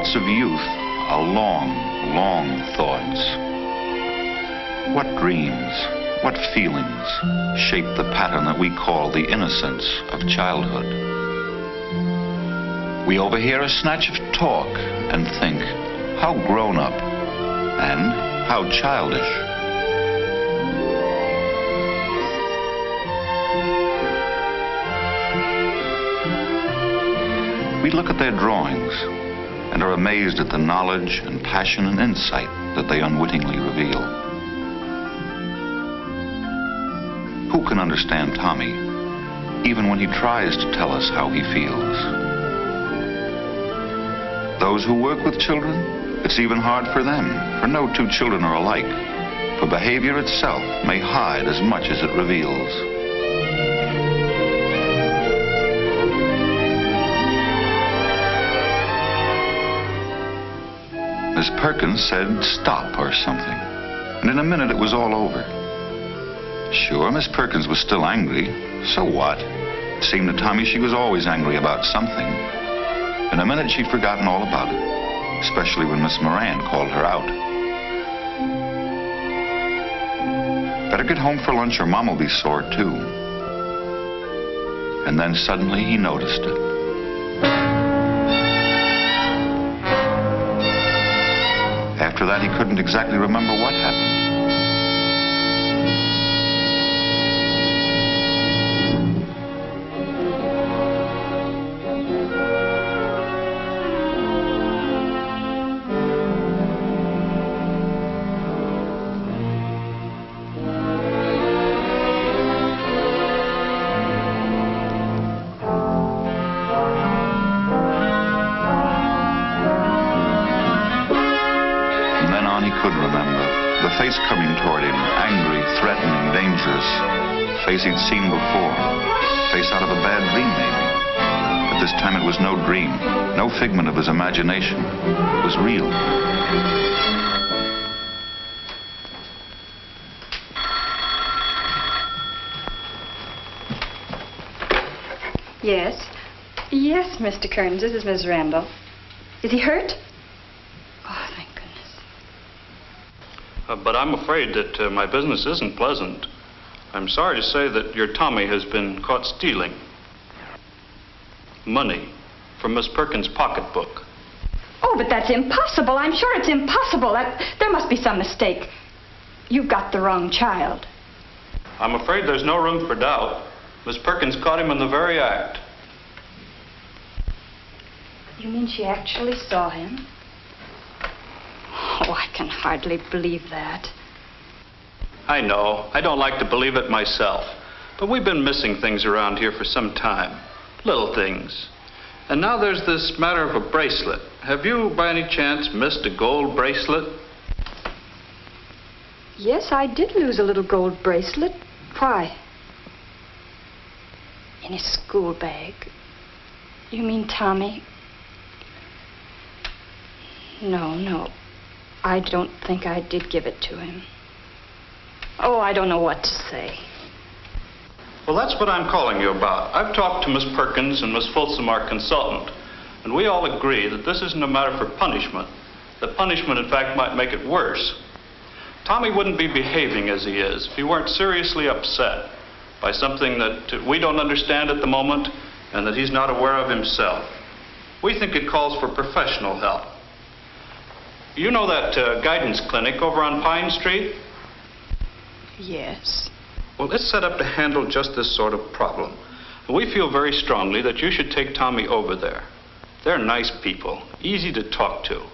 thoughts of youth are long, long thoughts. What dreams, what feelings shape the pattern that we call the innocence of childhood? We overhear a snatch of talk and think, how grown up and how childish. We look at their drawings and are amazed at the knowledge and passion and insight that they unwittingly reveal. Who can understand Tommy, even when he tries to tell us how he feels? Those who work with children, it's even hard for them, for no two children are alike, for behavior itself may hide as much as it reveals. Miss Perkins said stop or something, and in a minute it was all over. Sure, Miss Perkins was still angry. So what? It seemed to Tommy she was always angry about something. In a minute she'd forgotten all about it, especially when Miss Moran called her out. Better get home for lunch or Mom will be sore too. And then suddenly he noticed it. After that, he couldn't exactly remember what happened. Face coming toward him, angry, threatening, dangerous. Face he'd seen before. Face out of a bad dream, maybe. But this time it was no dream, no figment of his imagination. It was real. Yes. Yes, Mr. Kearns, this is Miss Randall. Is he hurt? Oh, thank goodness. But I'm afraid that my business isn't pleasant. I'm sorry to say that your Tommy has been caught stealing money from Miss Perkins' pocketbook. Oh, but that's impossible. I'm sure it's impossible. There must be some mistake. You've got the wrong child. I'm afraid there's no room for doubt. Miss Perkins caught him in the very act. You mean she actually saw him? Oh, I can hardly believe that. I know. I don't like to believe it myself. But we've been missing things around here for some time. Little things. And now there's this matter of a bracelet. Have you, by any chance, missed a gold bracelet? Yes, I did lose a little gold bracelet. Why? In his school bag. You mean Tommy? No. I don't think I did give it to him. Oh, I don't know what to say. Well, that's what I'm calling you about. I've talked to Miss Perkins and Miss Folsom, our consultant, and we all agree that this isn't a matter for punishment. The punishment, in fact, might make it worse. Tommy wouldn't be behaving as he is if he weren't seriously upset by something that we don't understand at the moment and that he's not aware of himself. We think it calls for professional help. You know that guidance clinic over on Pine Street? Yes. Well, it's set up to handle just this sort of problem. We feel very strongly that you should take Tommy over there. They're nice people, easy to talk to.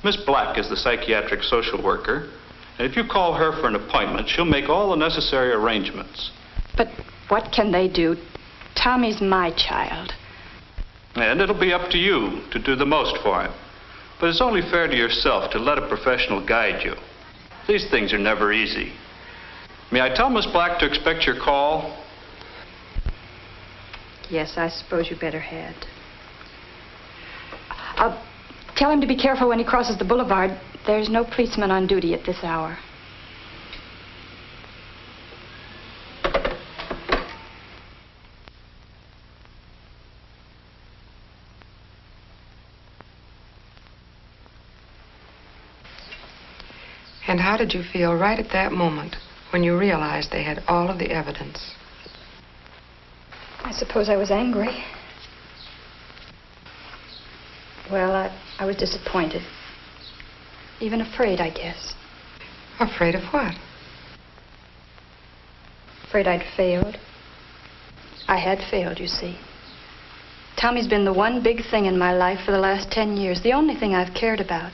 Miss Black is the psychiatric social worker, and if you call her for an appointment, she'll make all the necessary arrangements. But what can they do? Tommy's my child. And it'll be up to you to do the most for him. But it's only fair to yourself to let a professional guide you. These things are never easy. May I tell Miss Black to expect your call? Yes, I suppose you better had. Tell him to be careful when he crosses the boulevard. There's no policeman on duty at this hour. And how did you feel right at that moment when you realized they had all of the evidence? I suppose I was angry. Well, I was disappointed. Even afraid, I guess. Afraid of what? Afraid I'd failed. I had failed, you see. Tommy's been the one big thing in my life for the last 10 years. The only thing I've cared about.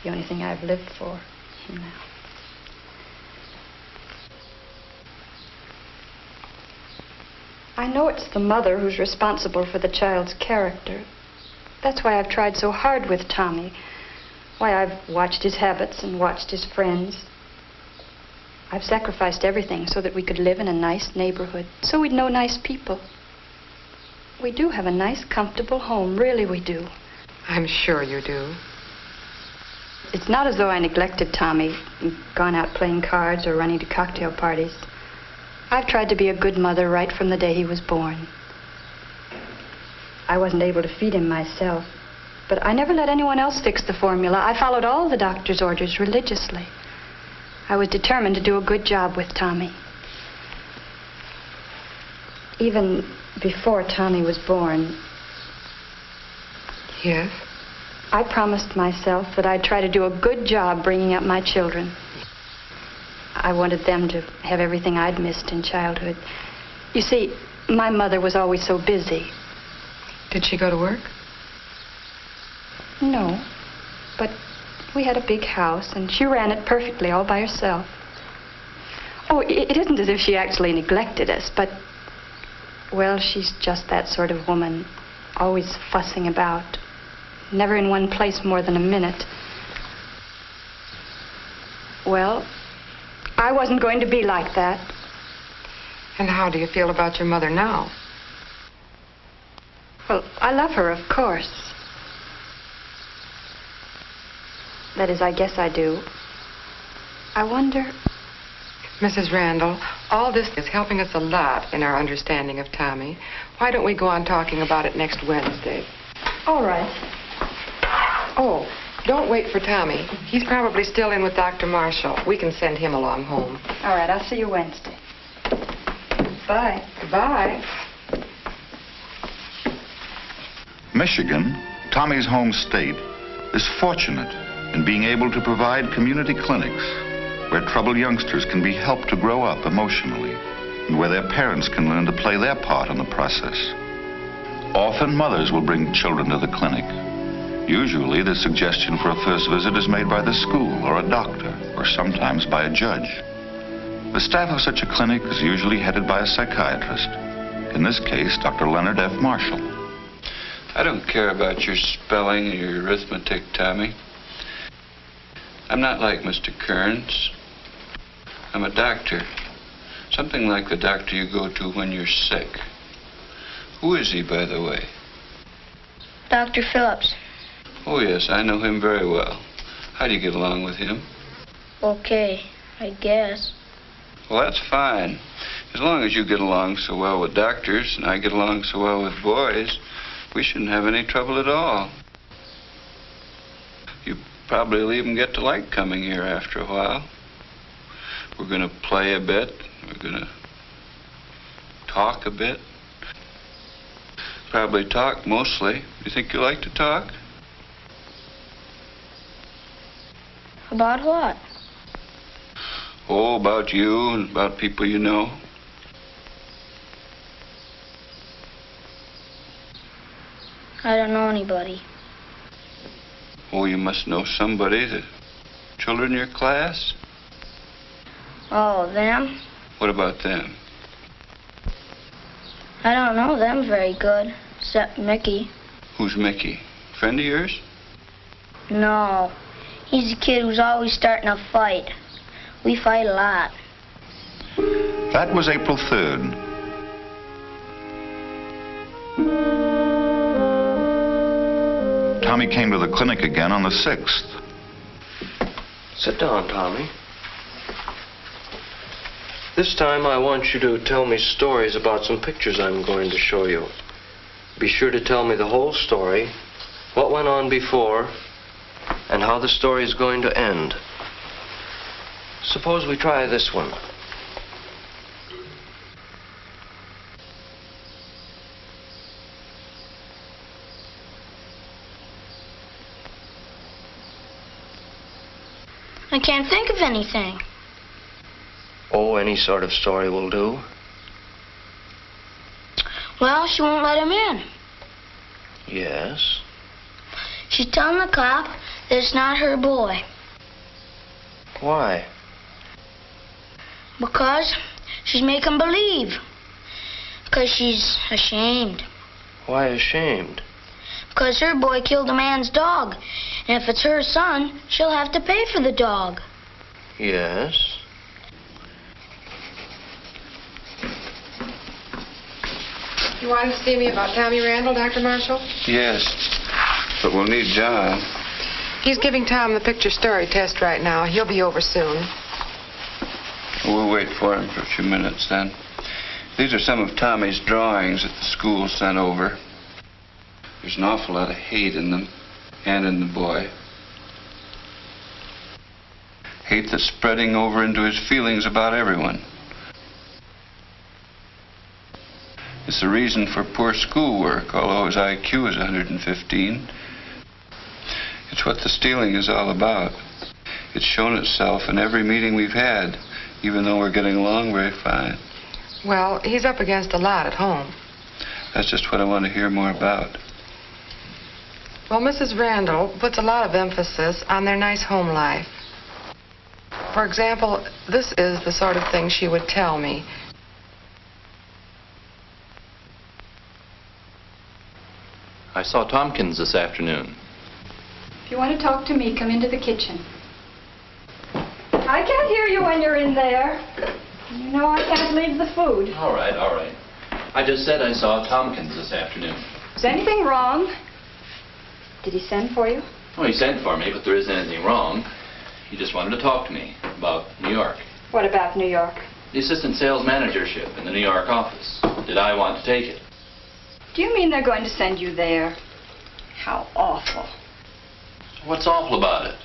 The only thing I've lived for now. I know it's the mother who's responsible for the child's character. That's why I've tried so hard with Tommy. Why I've watched his habits and watched his friends. I've sacrificed everything so that we could live in a nice neighborhood, so we'd know nice people. We do have a nice, comfortable home, really we do. I'm sure you do. It's not as though I neglected Tommy, gone out playing cards or running to cocktail parties. I've tried to be a good mother right from the day he was born. I wasn't able to feed him myself, but I never let anyone else fix the formula. I followed all the doctor's orders religiously. I was determined to do a good job with Tommy. Even before Tommy was born. Yes? I promised myself that I'd try to do a good job bringing up my children. I wanted them to have everything I'd missed in childhood. You see, my mother was always so busy. Did she go to work? No, but we had a big house, and she ran it perfectly all by herself. Oh, it isn't as if she actually neglected us, but, well, she's just that sort of woman, always fussing about, never in one place more than a minute. Well, I wasn't going to be like that. And how do you feel about your mother now? Well, I love her, of course. That is, I guess I do. I wonder... Mrs. Randall, all this is helping us a lot in our understanding of Tommy. Why don't we go on talking about it next Wednesday? All right. Oh, don't wait for Tommy. He's probably still in with Dr. Marshall. We can send him along home. All right, I'll see you Wednesday. Bye. Goodbye. Michigan, Tommy's home state, is fortunate in being able to provide community clinics where troubled youngsters can be helped to grow up emotionally and where their parents can learn to play their part in the process. Often mothers will bring children to the clinic. Usually the suggestion for a first visit is made by the school or a doctor or sometimes by a judge. The staff of such a clinic is usually headed by a psychiatrist. In this case, Dr. Leonard F. Marshall. I don't care about your spelling or your arithmetic, Tommy. I'm not like Mr. Kearns. I'm a doctor. Something like the doctor you go to when you're sick. Who is he, by the way? Dr. Phillips. Oh, yes, I know him very well. How do you get along with him? Okay, I guess. Well, that's fine. As long as you get along so well with doctors and I get along so well with boys, we shouldn't have any trouble at all. You probably will even get to like coming here after a while. We're going to play a bit. We're going to talk a bit. Probably talk mostly. You think you like to talk? About what? Oh, about you and about people you know. I don't know anybody. Oh, you must know somebody. The children in your class? Oh, them? What about them? I don't know them very good, except Mickey. Who's Mickey? Friend of yours? No. He's a kid who's always starting a fight. We fight a lot. That was April 3rd. Tommy came to the clinic again on the 6th. Sit down, Tommy. This time I want you to tell me stories about some pictures I'm going to show you. Be sure to tell me the whole story, what went on before, and how the story is going to end. Suppose we try this one. I can't think of anything. Oh, any sort of story will do. Well, she won't let him in. Yes. She's telling the cop that it's not her boy. Why? Because she's making believe. Because she's ashamed. Why ashamed? Because her boy killed a man's dog. And if it's her son, she'll have to pay for the dog. Yes. You wanted to see me about Tommy Randall, Dr. Marshall? Yes, but we'll need John. He's giving Tom the picture story test right now. He'll be over soon. We'll wait for him for a few minutes then. These are some of Tommy's drawings that the school sent over. There's an awful lot of hate in them, and in the boy. Hate that's spreading over into his feelings about everyone. It's the reason for poor schoolwork, although his IQ is 115. It's what the stealing is all about. It's shown itself in every meeting we've had, even though we're getting along very fine. Well, he's up against a lot at home. That's just what I want to hear more about. Well, Mrs. Randall puts a lot of emphasis on their nice home life. For example, this is the sort of thing she would tell me. I saw Tompkins this afternoon. If you want to talk to me, come into the kitchen. I can't hear you when you're in there. You know I can't leave the food. All right, all right. I just said I saw Tompkins this afternoon. Is anything wrong? Did he send for you? Well, he sent for me, but there isn't anything wrong. He just wanted to talk to me about New York. What about New York? The assistant sales managership in the New York office. Did I want to take it? Do you mean they're going to send you there? How awful. What's awful about it?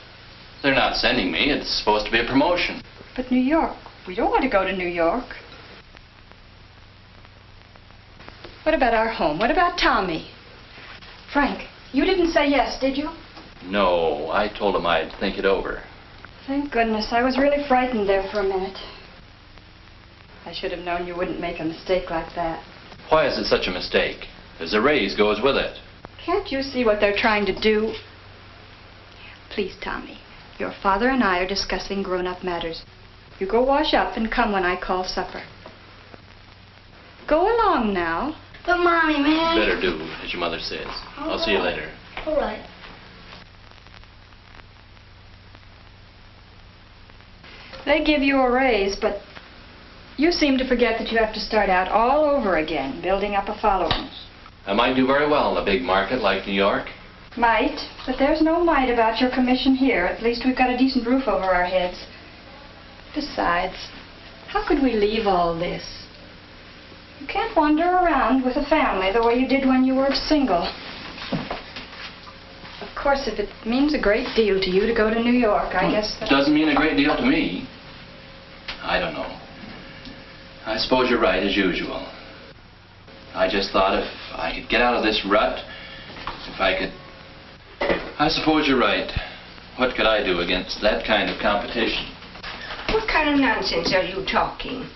They're not sending me. It's supposed to be a promotion. But New York, we don't want to go to New York. What about our home? What about Tommy? Frank, you didn't say yes, did you? No, I told him I'd think it over. Thank goodness. I was really frightened there for a minute. I should have known you wouldn't make a mistake like that. Why is it such a mistake? There's a raise goes with it. Can't you see what they're trying to do? Please, Tommy. Your father and I are discussing grown-up matters. You go wash up and come when I call supper. Go along now. But, Mommy, man. Better do, as your mother says. I'll see you later. All right. They give you a raise, but you seem to forget that you have to start out all over again, building up a following. I might do very well in a big market like New York. Might, but there's no might about your commission here. At least we've got a decent roof over our heads. Besides, how could we leave all this? You can't wander around with a family the way you did when you were single. Of course, if it means a great deal to you to go to New York, I guess that... Doesn't mean a great deal to me. I don't know. I suppose you're right, as usual. I just thought if I could get out of this rut, if I could... I suppose you're right. What could I do against that kind of competition? What kind of nonsense are you talking?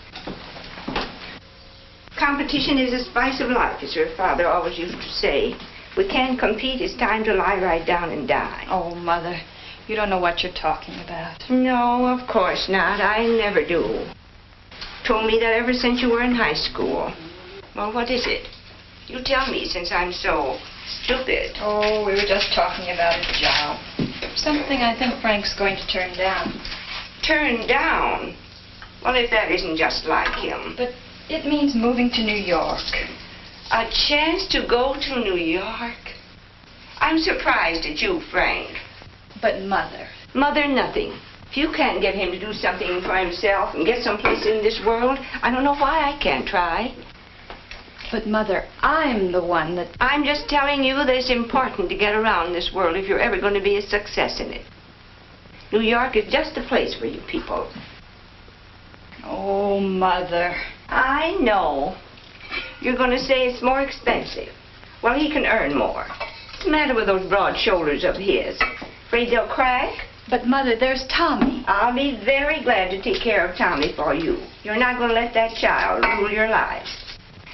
Competition is the spice of life, as your father always used to say. We can't compete. It's time to lie right down and die. Oh, Mother, you don't know what you're talking about. No, of course not. I never do. Told me that ever since you were in high school. Well, what is it? You tell me, since I'm so stupid. Oh, we were just talking about a job. Something I think Frank's going to turn down. Turn down? Well, if that isn't just like him. But it means moving to New York. A chance to go to New York? I'm surprised at you, Frank. But, Mother... Mother, nothing. If you can't get him to do something for himself and get someplace in this world, I don't know why I can't try. But, Mother, I'm the one that... I'm just telling you that it's important to get around this world if you're ever going to be a success in it. New York is just the place for you people. Oh, Mother. I know. You're going to say it's more expensive. Well, he can earn more. What's the matter with those broad shoulders of his? Afraid they'll crack? But, Mother, there's Tommy. I'll be very glad to take care of Tommy for you. You're not going to let that child rule your life.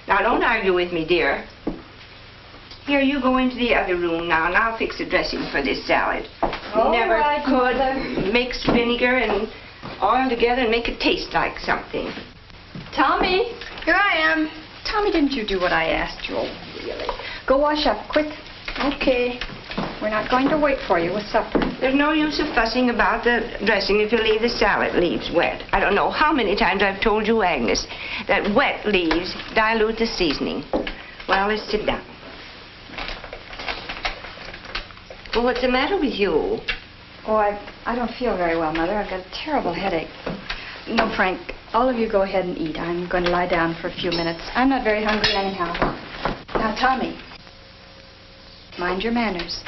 Now, don't argue with me, dear. Here, you go into the other room now, and I'll fix the dressing for this salad. All Never right, could Mother. mix vinegar and oil together and make it taste like something. Tommy. Here I am. Tommy, didn't you do what I asked you? Oh, really? Go wash up, quick. Okay. We're not going to wait for you with supper. There's no use of fussing about the dressing if you leave the salad leaves wet. I don't know how many times I've told you, Agnes, that wet leaves dilute the seasoning. Well, let's sit down. Well, what's the matter with you? Oh, I don't feel very well, Mother. I've got a terrible headache. No, Frank, all of you go ahead and eat. I'm going to lie down for a few minutes. I'm not very hungry anyhow. Now, Tommy, mind your manners.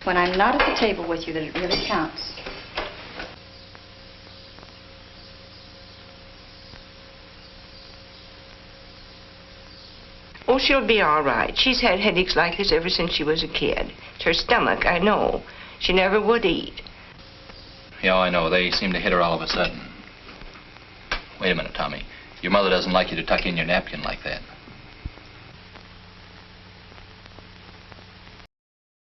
When I'm not at the table with you, that it really counts. Oh, she'll be all right. She's had headaches like this ever since she was a kid. It's her stomach, I know. She never would eat. Yeah, I know. They seem to hit her all of a sudden. Wait a minute, Tommy. Your mother doesn't like you to tuck in your napkin like that.